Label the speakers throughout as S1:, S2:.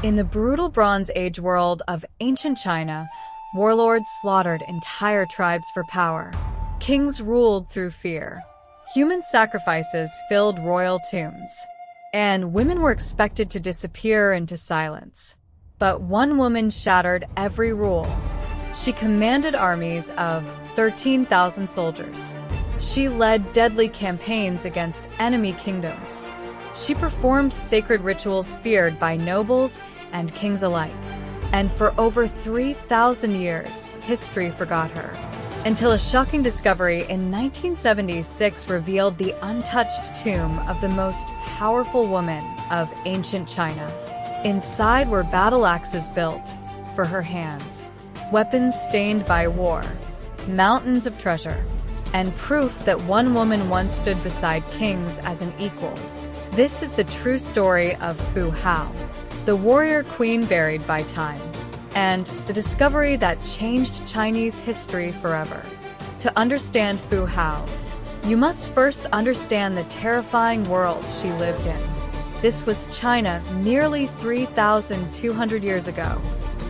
S1: In the brutal Bronze Age world of ancient China, warlords slaughtered entire tribes for power. Kings ruled through fear. Human sacrifices filled royal tombs, and women were expected to disappear into silence. But one woman shattered every rule. She commanded armies of 13,000 soldiers. She led deadly campaigns against enemy kingdoms. She performed sacred rituals feared by nobles and kings alike. And for over 3,000 years, history forgot her. Until a shocking discovery in 1976 revealed the untouched tomb of the most powerful woman of ancient China. Inside were battle axes built for her hands, weapons stained by war, mountains of treasure, and proof that one woman once stood beside kings as an equal. This is the true story of Fu Hao, the warrior queen buried by time, and the discovery that changed Chinese history forever. To understand Fu Hao, you must first understand the terrifying world she lived in. This was China nearly 3,200 years ago.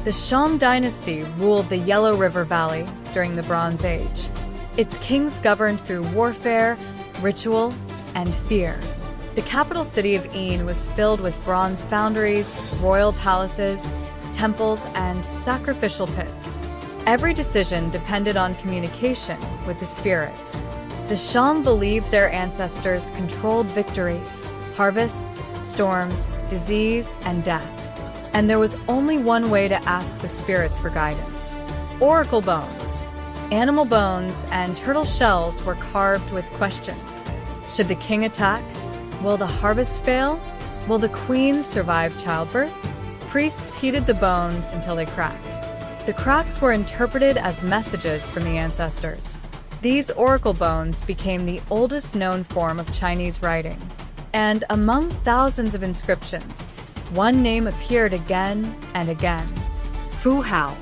S1: The Shang Dynasty ruled the Yellow River Valley during the Bronze Age. Its kings governed through warfare, ritual, and fear. The capital city of Yin was filled with bronze foundries, royal palaces, temples, and sacrificial pits. Every decision depended on communication with the spirits. The Shang believed their ancestors controlled victory, harvests, storms, disease, and death. And there was only one way to ask the spirits for guidance: oracle bones. Animal bones and turtle shells were carved with questions. Should the king attack? Will the harvest fail? Will the queen survive childbirth? Priests heated the bones until they cracked. The cracks were interpreted as messages from the ancestors. These oracle bones became the oldest known form of Chinese writing. And among thousands of inscriptions, one name appeared again and again: Fu Hao.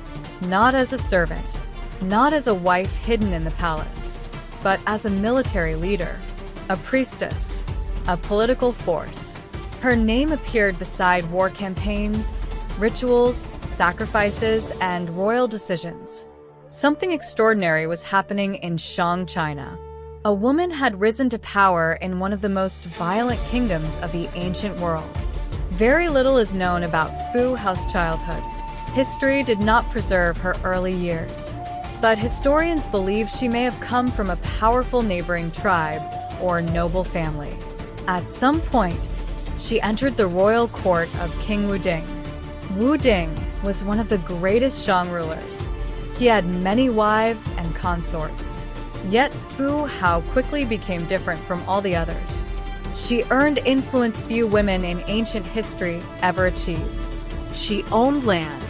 S1: Not as a servant, not as a wife hidden in the palace, but as a military leader, a priestess, a political force. Her name appeared beside war campaigns, rituals, sacrifices, and royal decisions. Something extraordinary was happening in Shang China. A woman had risen to power in one of the most violent kingdoms of the ancient world. Very little is known about Fu Hao's childhood. History did not preserve her early years, but historians believe she may have come from a powerful neighboring tribe or noble family. At some point, she entered the royal court of King Wu Ding. Wu Ding was one of the greatest Shang rulers. He had many wives and consorts. Yet Fu Hao quickly became different from all the others. She earned influence few women in ancient history ever achieved. She owned land.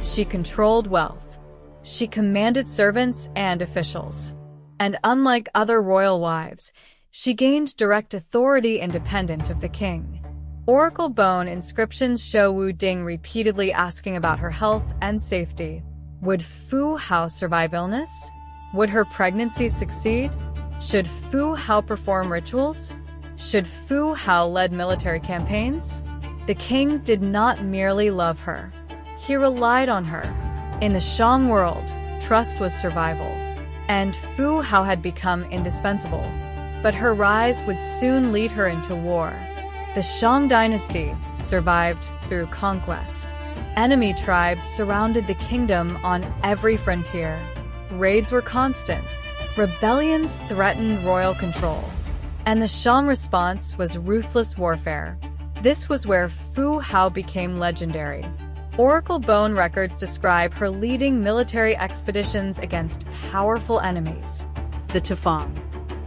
S1: She controlled wealth. She commanded servants and officials. And unlike other royal wives, she gained direct authority independent of the king. Oracle bone inscriptions show Wu Ding repeatedly asking about her health and safety. Would Fu Hao survive illness? Would her pregnancy succeed? Should Fu Hao perform rituals? Should Fu Hao lead military campaigns? The king did not merely love her. He relied on her. In the Shang world, trust was survival, and Fu Hao had become indispensable. But her rise would soon lead her into war. The Shang Dynasty survived through conquest. Enemy tribes surrounded the kingdom on every frontier. Raids were constant. Rebellions threatened royal control. And the Shang response was ruthless warfare. This was where Fu Hao became legendary. Oracle bone records describe her leading military expeditions against powerful enemies: the Tufang,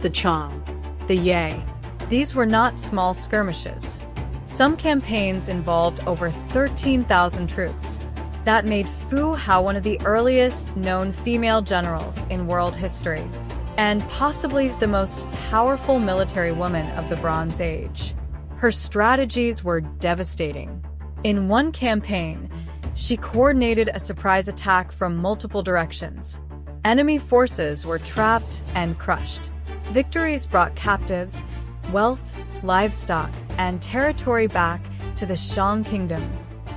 S1: the Chang, the Ye. These were not small skirmishes. Some campaigns involved over 13,000 troops. That made Fu Hao one of the earliest known female generals in world history, and possibly the most powerful military woman of the Bronze Age. Her strategies were devastating. In one campaign, she coordinated a surprise attack from multiple directions. Enemy forces were trapped and crushed. Victories brought captives, wealth, livestock, and territory back to the Shang kingdom.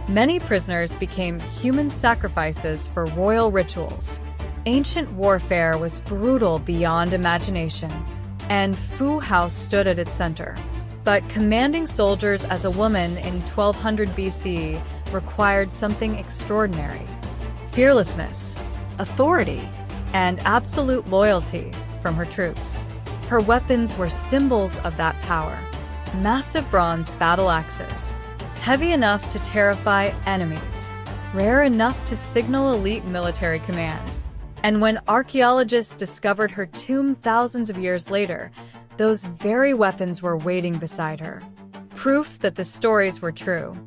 S1: Many prisoners became human sacrifices for royal rituals. Ancient warfare was brutal beyond imagination, and Fu Hao stood at its center. But commanding soldiers as a woman in 1200 BC required something extraordinary: fearlessness, authority, and absolute loyalty from her troops. Her weapons were symbols of that power: massive bronze battle axes, heavy enough to terrify enemies, rare enough to signal elite military command. And when archaeologists discovered her tomb thousands of years later, those very weapons were waiting beside her. Proof that the stories were true.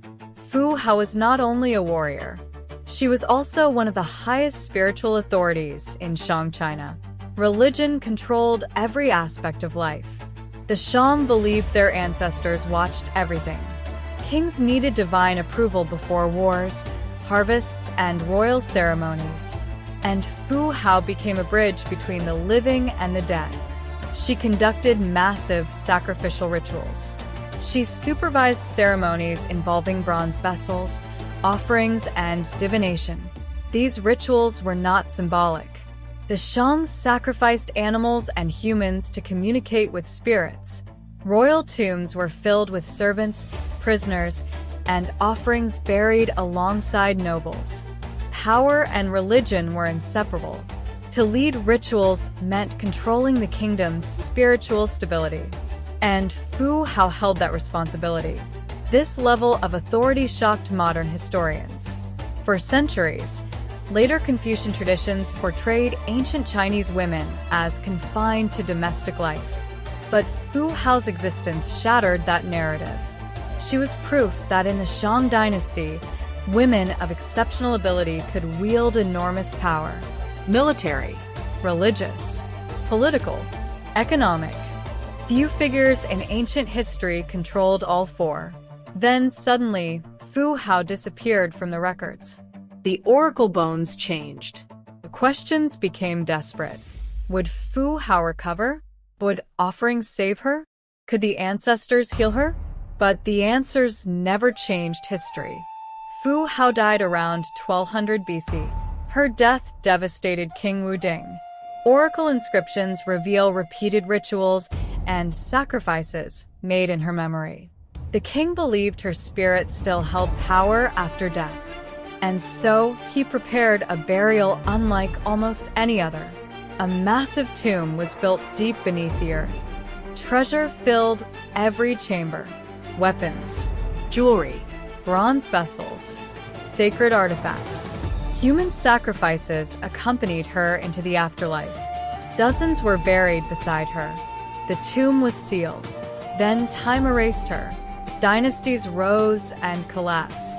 S1: Fu Hao was not only a warrior, she was also one of the highest spiritual authorities in Shang China. Religion controlled every aspect of life. The Shang believed their ancestors watched everything. Kings needed divine approval before wars, harvests, and royal ceremonies. And Fu Hao became a bridge between the living and the dead. She conducted massive sacrificial rituals. She supervised ceremonies involving bronze vessels, offerings, and divination. These rituals were not symbolic. The Shang sacrificed animals and humans to communicate with spirits. Royal tombs were filled with servants, prisoners, and offerings buried alongside nobles. Power and religion were inseparable. To lead rituals meant controlling the kingdom's spiritual stability. And Fu Hao held that responsibility. This level of authority shocked modern historians. For centuries, later Confucian traditions portrayed ancient Chinese women as confined to domestic life. But Fu Hao's existence shattered that narrative. She was proof that in the Shang Dynasty, women of exceptional ability could wield enormous power. Military, religious, political, economic. Few figures in ancient history controlled all four. Then suddenly, Fu Hao disappeared from the records. The oracle bones changed. The questions became desperate. Would Fu Hao recover? Would offerings save her? Could the ancestors heal her? But the answers never changed history. Fu Hao died around 1200 BC. Her death devastated King Wu Ding. Oracle inscriptions reveal repeated rituals and sacrifices made in her memory. The king believed her spirit still held power after death, and so he prepared a burial unlike almost any other. A massive tomb was built deep beneath the earth. Treasure filled every chamber. Weapons, jewelry, bronze vessels, sacred artifacts. Human sacrifices accompanied her into the afterlife. Dozens were buried beside her. The tomb was sealed. Then time erased her. Dynasties rose and collapsed.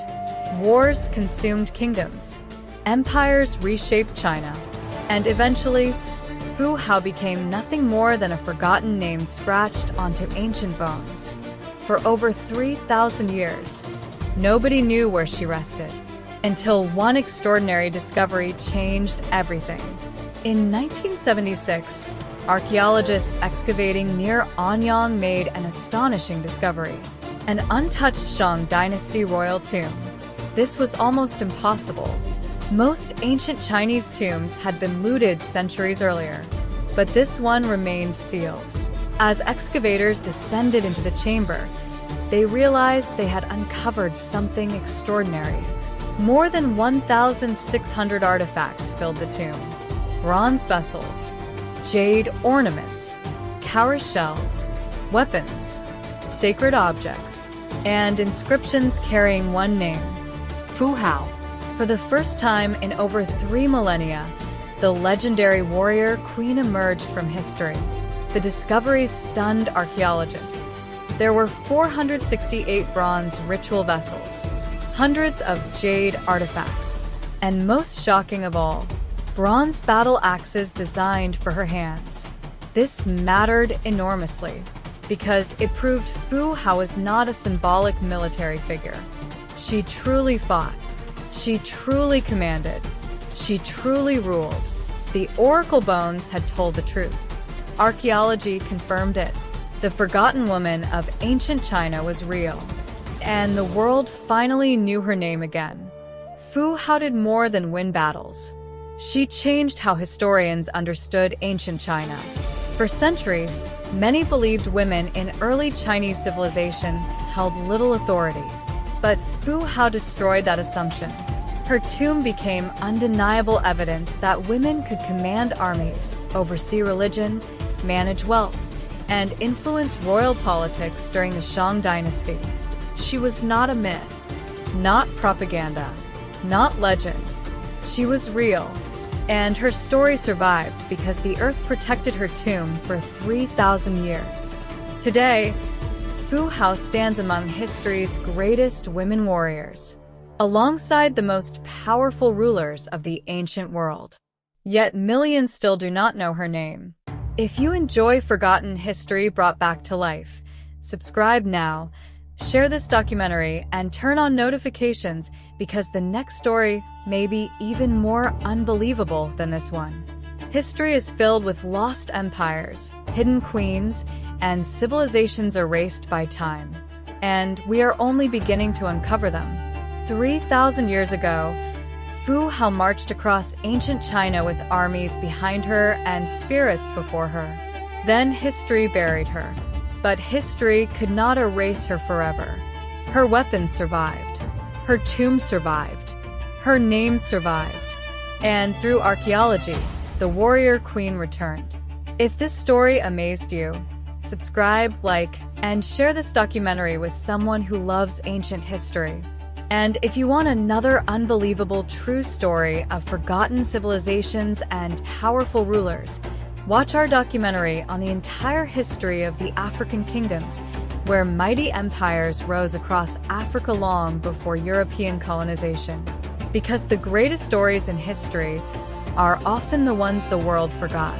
S1: Wars consumed kingdoms. Empires reshaped China. And eventually, Fu Hao became nothing more than a forgotten name scratched onto ancient bones. For over 3,000 years, nobody knew where she rested, until one extraordinary discovery changed everything. In 1976, archaeologists excavating near Anyang made an astonishing discovery: an untouched Shang Dynasty royal tomb. This was almost impossible. Most ancient Chinese tombs had been looted centuries earlier, but this one remained sealed. As excavators descended into the chamber, they realized they had uncovered something extraordinary. More than 1,600 artifacts filled the tomb. Bronze vessels, jade ornaments, cowrie shells, weapons, sacred objects, and inscriptions carrying one name: Fu Hao. For the first time in over 3 millennia, the legendary warrior queen emerged from history. The discoveries stunned archaeologists. There were 468 bronze ritual vessels, hundreds of jade artifacts, and most shocking of all, bronze battle axes designed for her hands. This mattered enormously, because it proved Fu Hao was not a symbolic military figure. She truly fought. She truly commanded. She truly ruled. The oracle bones had told the truth. Archaeology confirmed it. The forgotten woman of ancient China was real. and the world finally knew her name again. Fu Hao did more than win battles. She changed how historians understood ancient China. For centuries, many believed women in early Chinese civilization held little authority. But Fu Hao destroyed that assumption. Her tomb became undeniable evidence that women could command armies, oversee religion, manage wealth, and influence royal politics during the Shang Dynasty. She was not a myth, not propaganda, not legend. She was real, and her story survived because the earth protected her tomb for 3,000 years. Today, Fu Hao stands among history's greatest women warriors, alongside the most powerful rulers of the ancient world. Yet millions still do not know her name. If you enjoy forgotten history brought back to life, subscribe now, share this documentary, and turn on notifications because the next story may be even more unbelievable than this one. History is filled with lost empires, hidden queens, and civilizations erased by time. And we are only beginning to uncover them. 3,000 years ago, Fu Hao marched across ancient China with armies behind her and spirits before her. Then history buried her. But history could not erase her forever. Her weapons survived. Her tomb survived. Her name survived. And through archaeology, the warrior queen returned. If this story amazed you, subscribe, like, and share this documentary with someone who loves ancient history. And if you want another unbelievable true story of forgotten civilizations and powerful rulers, watch our documentary on the entire history of the African kingdoms, where mighty empires rose across Africa long before European colonization. Because the greatest stories in history are often the ones the world forgot.